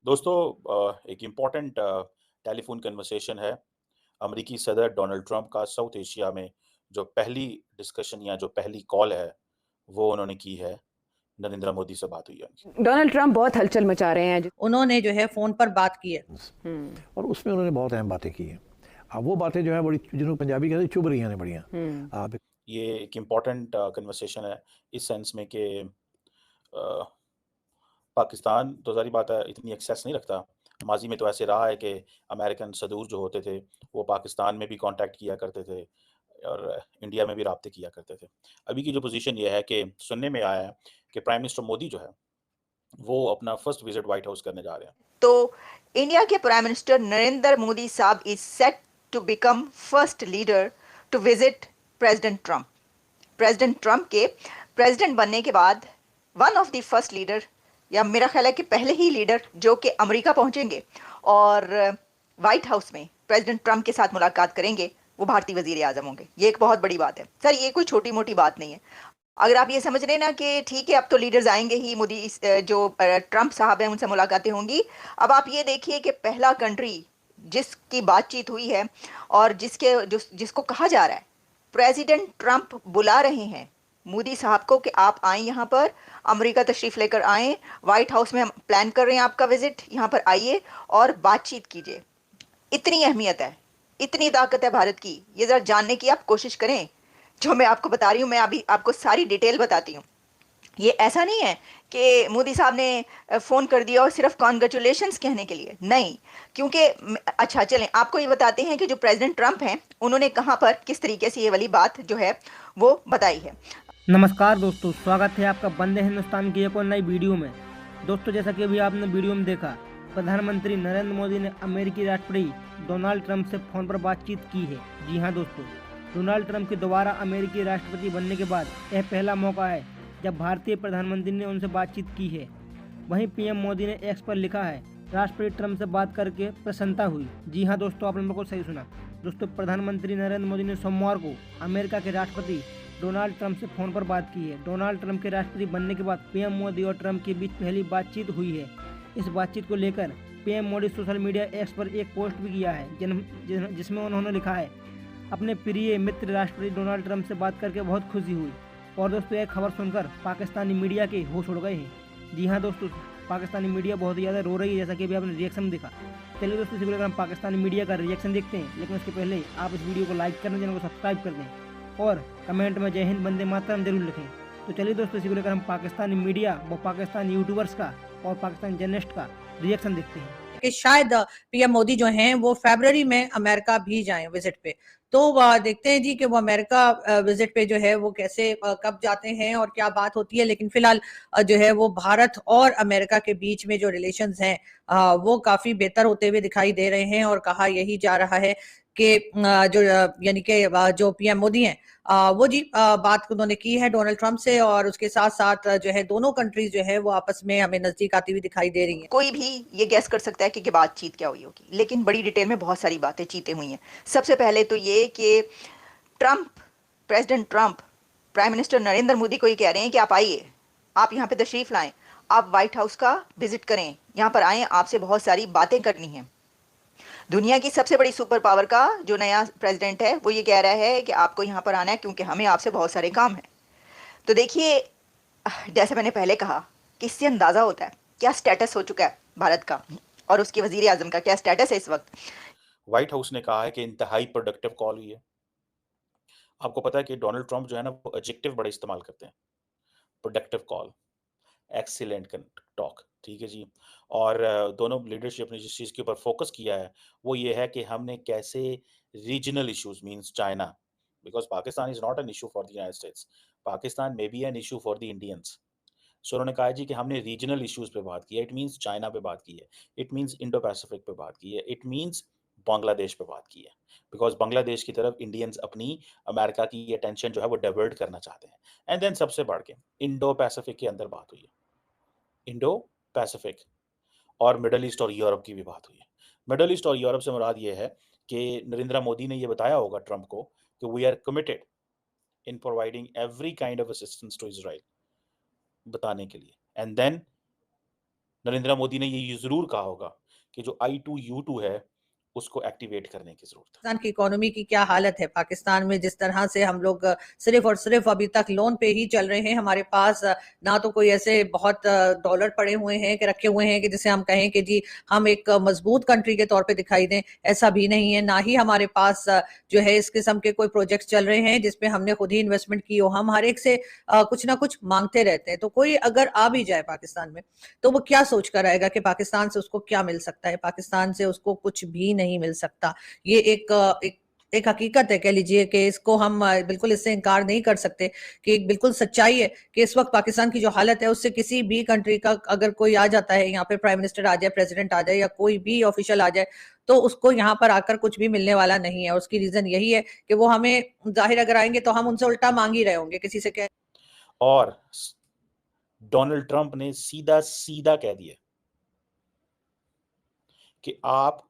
दोस्तों एक important telephone conversation है। अमेरिकी सदर डोनाल्ड ट्रंप का साउथ एशिया में जो पहली डिस्कशन या जो पहली कॉल है, वो उन्होंने की है। नरेंद्र मोदी से बात हुई है उनकी। डोनाल्ड ट्रंप बहुत हलचल मचा रहे हैं। उन्होंने जो है फ़ोन पर बात की है। और उसमें उन्होंने बहुत अहम बातें की हैं। अब वो बातें जो है बड़ी, जिनको पंजाबी कहते हैं, चुभ रही हैं बढ़िया। ये एक इम्पॉर्टेंट कन्वर्सेशन है इस सेंस में कि पाकिस्तान तो ज़ाहिर बात है इतनी एक्सेस नहीं रखता। माज़ी में तो ऐसे रहा है कि अमेरिकन सदूर जो होते थे, वो पाकिस्तान में भी कॉन्टैक्ट किया करते थे और इंडिया में भी राब्ते किया करते थे। अभी की जो पोज़ीशन ये है कि सुनने में आया है कि प्राइम मिनिस्टर मोदी जो है, वो अपना फर्स्ट विज़िट व्हाइट हाउस करने जा रहे हैं। तो इंडिया के प्राइम मिनिस्टर नरेंद्र मोदी साहब is set to become first leader to visit president Trump. President Trump के प्रेसिडेंट बनने के बाद one of the first leader, या मेरा ख्याल है कि पहले ही लीडर जो कि अमेरिका पहुंचेंगे और व्हाइट हाउस में प्रेसिडेंट ट्रंप के साथ मुलाकात करेंगे, वो भारतीय वजीर आजम होंगे। ये एक बहुत बड़ी बात है सर, ये कोई छोटी मोटी बात नहीं है। अगर आप ये समझ रहे हैं ना कि ठीक है अब तो लीडर्स आएंगे ही, मोदी जो ट्रंप साहब हैं उनसे मुलाकातें होंगी, अब आप ये देखिए कि पहला कंट्री जिसकी बातचीत हुई है और जिसको कहा जा रहा है प्रेसिडेंट ट्रंप बुला रहे हैं मोदी साहब को कि आप आए यहाँ पर, अमेरिका तशरीफ लेकर आए, व्हाइट हाउस में हम प्लान कर रहे हैं आपका विजिट, यहाँ पर आइए और बातचीत कीजिए। इतनी अहमियत है, इतनी ताकत है भारत की, ये जरा जानने की आप कोशिश करें। जो मैं आपको बता रही हूँ, मैं अभी आपको सारी डिटेल बताती हूँ। ये ऐसा नहीं है कि मोदी साहब ने फ़ोन कर दिया और सिर्फ कॉन्ग्रेचुलेशंस कहने के लिए, नहीं। क्योंकि अच्छा चलें आपको ये बताते हैं कि जो प्रेसिडेंट ट्रंप हैं उन्होंने कहाँ पर किस तरीके से ये वाली बात जो है वो बताई है। नमस्कार दोस्तों, स्वागत है आपका वंदे हिंदुस्तान की एक और नई वीडियो में। दोस्तों, जैसा कि अभी आपने वीडियो में देखा, प्रधानमंत्री नरेंद्र मोदी ने अमेरिकी राष्ट्रपति डोनाल्ड ट्रंप से फ़ोन पर बातचीत की है। जी हाँ दोस्तों, डोनाल्ड ट्रंप के दोबारा अमेरिकी राष्ट्रपति बनने के बाद यह पहला मौका है जब भारतीय प्रधानमंत्री ने उनसे बातचीत की है। वहीं पीएम मोदी ने एक्स पर लिखा है, राष्ट्रपति ट्रंप से बात करके प्रसन्नता हुई। जी हाँ दोस्तों, आपने बिल्कुल सही सुना। दोस्तों, प्रधानमंत्री नरेंद्र मोदी ने सोमवार को अमेरिका के राष्ट्रपति डोनाल्ड ट्रंप से फ़ोन पर बात की है। डोनाल्ड ट्रंप के राष्ट्रपति बनने के बाद पीएम मोदी और ट्रंप के बीच पहली बातचीत हुई है। इस बातचीत को लेकर PM Modi social media x पर एक पोस्ट भी किया है जिसमें उन्होंने लिखा है, अपने प्रिय मित्र राष्ट्रपति डोनाल्ड ट्रंप से बात करके बहुत खुशी हुई। और दोस्तों, यह खबर सुनकर पाकिस्तानी मीडिया के होश उड़ गए हैं। जी हाँ दोस्तों, पाकिस्तानी मीडिया बहुत ज़्यादा रो रही है, जैसा कि अभी आपने रिएक्शन देखा। चलिए दोस्तों, इसी को लेकर हम पाकिस्तानी मीडिया का रिएक्शन देखते हैं, लेकिन उसके पहले आप इस वीडियो को लाइक कर दें, चैनल को सब्सक्राइब कर दें और कमेंट में जय हिंद वंदे मातरम जरूर लिखें। तो चलिए दोस्तों, इसी को लेकर हम पाकिस्तानी मीडिया व पाकिस्तानी यूट्यूबर्स का और पाकिस्तानी जर्नलिस्ट का रिएक्शन देखते हैं कि शायद पीएम मोदी जो हैं वो फरवरी में अमेरिका भी जाएं विजिट पे। तो देखते हैं जी कि वो अमेरिका विजिट पे जो है वो कैसे कब जाते हैं और क्या बात होती है। लेकिन फिलहाल जो है वो भारत और अमेरिका के बीच में जो रिलेशंस हैं वो काफी बेहतर होते हुए दिखाई दे रहे हैं। और कहा यही जा रहा है कि जो यानी कि जो पीएम मोदी हैं वो जी बात उन्होंने की है डोनाल्ड ट्रंप से, और उसके साथ साथ जो है दोनों कंट्रीज जो है वो आपस में हमें नजदीक आती हुई दिखाई दे रही हैं। कोई भी ये गैस कर सकता है कि बातचीत क्या हुई होगी, लेकिन बड़ी डिटेल में बहुत सारी बातें चीतें हुई हैं। सबसे पहले तो ये कि Trump, president Trump prime minister Narendra Modi को ये कह रहे हैं कि आप आइए, आप यहाँ पे तशरीफ लाएं, आप व्हाइट हाउस का विजिट करें, यहाँ पर आएं, आपसे बहुत सारी बातें करनी हैं। दुनिया की सबसे बड़ी सुपर पावर का जो नया प्रेसिडेंट है वो ये कह रहा है कि आपको यहाँ पर आना है क्योंकि हमें आपसे बहुत सारे काम हैं। तो देखिए, जैसे मैंने पहले कहा कि इससे अंदाजा होता है क्या स्टेटस हो चुका है भारत का और उसके वजीर आजम का क्या स्टेटस है इस वक्त। व्हाइट हाउस ने कहा है कि इंतहाई प्रोडक्टिव कॉल हुई है। आपको पता है कि डोनाल्ड ट्रंप जो है ना, वो एडजेक्टिव बड़े इस्तेमाल करते हैं। प्रोडक्टिव कॉल, एक्सीलेंट टॉक, ठीक है जी। और दोनों लीडरशिप ने जिस चीज़ के ऊपर फोकस किया है, वो ये है कि हमने कैसे regional issues means China, because Pakistan is not an issue for the United States, Pakistan may be an issue for the Indians. So उन्होंने कहा जी कि हमने रीजनल इश्यूज पे बात की है, इट मींस चाइना पे बात की है, इट मींस इंडो पैसिफिक पे बात की है, इट मींस बांग्लादेश पे बात की है, बिकॉज बांग्लादेश की तरफ इंडियंस अपनी अमेरिका की अटेंशन जो है वो डाइवर्ट करना चाहते हैं। एंड देन सबसे बढ़ के इंडो पैसिफिक के अंदर बात हुई है, इंडो पैसिफिक और मिडल ईस्ट और यूरोप की भी बात हुई है। मिडल ईस्ट और यूरोप से मुराद ये है कि नरेंद्र मोदी ने ये बताया होगा ट्रंप को कि we are committed in providing every kind of assistance to Israel, बताने के लिए। एंड देन नरेंद्र मोदी ने ये ज़रूर कहा होगा कि जो I2U2 है, उसको एक्टिवेट करने की ज़रूरत है। पाकिस्तान की इकोनॉमी की क्या हालत है, पाकिस्तान में जिस तरह से हम लोग सिर्फ और सिर्फ अभी तक लोन पे ही चल रहे हैं। हमारे पास ना तो कोई ऐसे बहुत डॉलर पड़े हुए हैं कि रखे हुए हैं कि जिसे हम कहें कि जी हम एक मजबूत कंट्री के तौर पे दिखाई दें, ऐसा भी नहीं है। ना ही हमारे पास जो है इस किस्म के कोई प्रोजेक्ट चल रहे हैं जिसपे हमने खुद ही इन्वेस्टमेंट की हो। हम हर एक से कुछ ना कुछ मांगते रहते हैं। तो कोई अगर आ भी जाए पाकिस्तान में तो वो क्या सोच कर आएगा कि पाकिस्तान से उसको क्या मिल सकता है? पाकिस्तान से उसको कुछ भी नहीं मिल सकता। ये एक हकीकत है, कह लीजिए कि इसको हम बिल्कुल इससे इनकार नहीं कर सकते कि एक बिल्कुल सच्चाई है कि इस वक्त पाकिस्तान की जो हालत है उससे किसी भी कंट्री का अगर कोई आ जाता है, यहाँ पे प्राइम मिनिस्टर आ जाए, प्रेसिडेंट आ जाए या कोई भी ऑफिशियल आ जाए, तो उसको यहाँ पर आकर कुछ भी मिलने वाला नहीं है। और उसकी रीजन यही है कि वो हमें जाहिर अगर आएंगे तो हम उनसे उल्टा मांग ही रहे होंगे किसी से कह। और डोनाल्ड ट्रंप ने सीधा कह दिया कि आप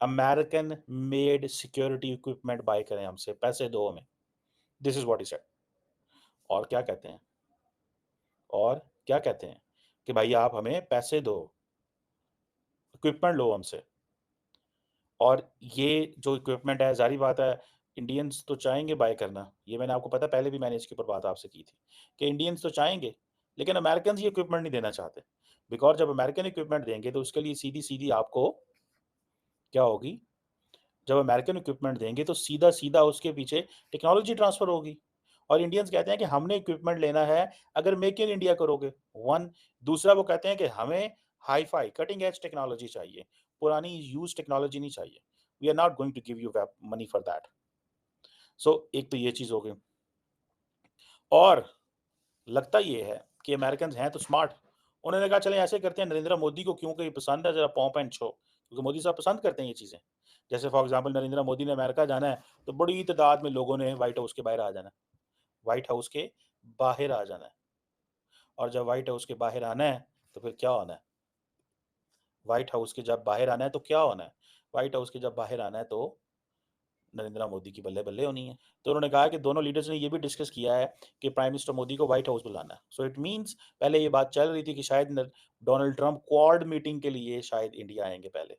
American made security equipment buy करें हमसे, पैसे दो हमें। This is what he said. और क्या कहते हैं कि भाई आप हमें पैसे दो, इक्विपमेंट लो हमसे। और ये जो इक्विपमेंट है, जारी बात है, इंडियंस तो चाहेंगे बाय करना। ये मैंने आपको पता, पहले भी मैंने इसके ऊपर बात आपसे की थी कि इंडियंस तो चाहेंगे, लेकिन अमेरिकन ये इक्विपमेंट नहीं देना चाहते। बिकॉज जब अमेरिकन इक्विपमेंट देंगे तो उसके लिए सीधी सीधी आपको क्या होगी, जब अमेरिकन इक्विपमेंट देंगे तो सीधा सीधा उसके पीछे टेक्नोलॉजी ट्रांसफर होगी। और इंडियंस कहते हैं कि हमने इक्विपमेंट लेना है अगर मेक इन इंडिया करोगे। वन, दूसरा वो कहते हैं कि हमें hi fi cutting edge technology चाहिए, पुरानी यूज टेक्नोलॉजी नहीं चाहिए। We are not going to give you money for that. So एक तो ये चीज हो गई। और लगता ये है कि अमेरिकन हैं तो स्मार्ट। उन्होंने कहा चलें ऐसे करते हैं, नरेंद्र मोदी को क्योंकि पसंद है जरा पॉम्प एंड शो, क्योंकि मोदी साहब पसंद करते हैं ये चीज़ें। जैसे फॉर एग्जांपल नरेंद्र मोदी ने अमेरिका जाना है तो बड़ी तादाद में लोगों ने व्हाइट हाउस के बाहर आ जाना है, व्हाइट हाउस के बाहर आ जाना है। और जब व्हाइट हाउस के बाहर आना है तो फिर क्या होना है, व्हाइट हाउस के जब बाहर आना है तो क्या होना है, व्हाइट हाउस के जब बाहर आना है तो नरेंद्र मोदी की बल्ले बल्ले होनी है। तो उन्होंने कहा कि दोनों लीडर्स ने ये भी डिस्कस किया है कि प्राइम मिनिस्टर मोदी को व्हाइट हाउस बुलाना है। सो इट मींस पहले ये बात चल रही थी कि शायद डोनाल्ड ट्रंप क्वाड मीटिंग के लिए शायद इंडिया आएंगे पहले,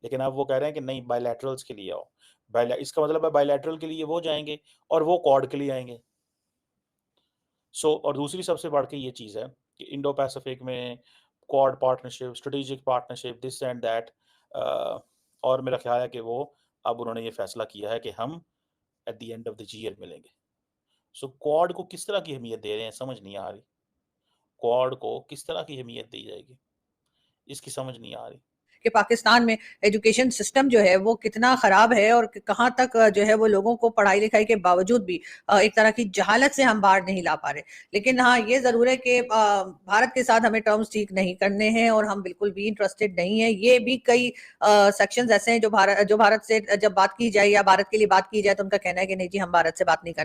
लेकिन अब वो कह रहे हैं कि नहीं, बायलैटरल्स के लिए आओ। इसका मतलब है बायलैटरल के लिए वो जाएंगे और वो क्वाड के लिए आएंगे। सो और दूसरी सबसे बढ़ के ये चीज़ है कि इंडो पैसिफिक में quad partnership, strategic partnership, this and that. और मेरा ख्याल है कि वो अब उन्होंने ये फैसला किया है कि हम at the end of the year मिलेंगे। सो क्वाड को किस तरह की अहमियत दे रहे हैं समझ नहीं आ रही। क्वाड को किस तरह की अहमियत दी जाएगी इसकी समझ नहीं आ रही। कि पाकिस्तान में एजुकेशन सिस्टम जो है वो कितना खराब है और कहाँ तक जो है वो लोगों को पढ़ाई लिखाई के बावजूद भी एक तरह की जहालत से हम बाहर नहीं ला पा रहे। लेकिन हाँ, ये जरूर है कि भारत के साथ हमें टर्म्स ठीक नहीं करने हैं और हम बिल्कुल भी इंटरेस्टेड नहीं है। ये भी कई सेक्शंस ऐसे हैं जो भारत से जब बात की जाए या भारत के लिए बात की जाए तो उनका कहना है कि नहीं जी हम भारत से बात नहीं करना।